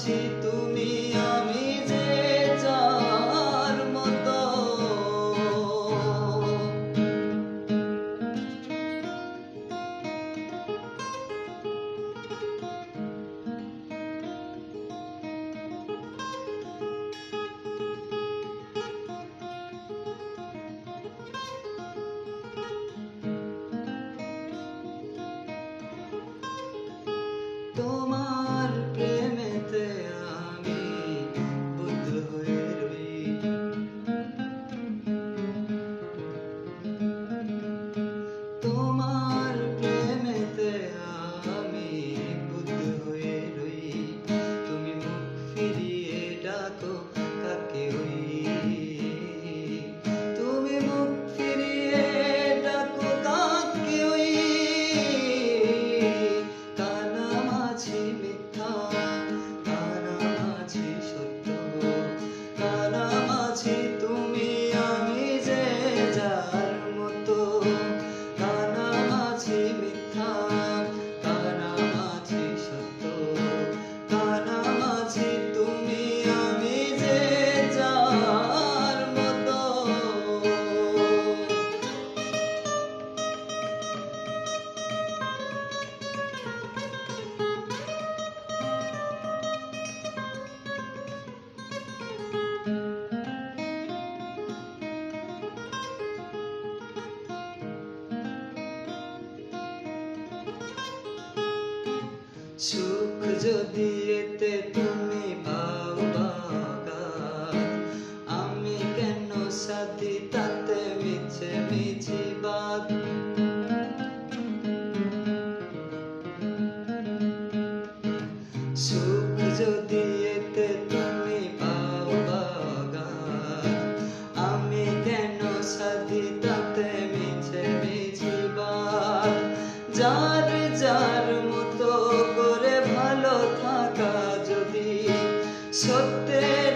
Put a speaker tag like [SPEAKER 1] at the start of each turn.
[SPEAKER 1] আছি তুমি আমি যে যার মতো। তোমার প্রেমেতে আমি বুদ্ধ হয়ে রই। তোমার প্রেমেতে আমি বুদ্ধ হয়ে রই। তুমি মুখ ফিরিয়ে ডাকো কাকে ওই। তুমি মুখ ফিরিয়ে ডাকো কাকে ওই। কানামাছি মিথ্যা কানামাছি সত্য। কানামাছি তুমি আমি যে যার মতো। কানামাছি মিথ্যা কানামাছি সত্য। কানামাছি তুমি আমি যে যার মতো। সুখ যদি এতে তুমি পাও বাগান, আমি কেন সাথী তাতে মিছে মিছি বাদ। সুখ যদি এতে তুমি পাও বাগান, আমি কেন সাথী তাতে মিছে মিছি বাদ। যার যার মতো করে ভালো থাকা যদি সত্যের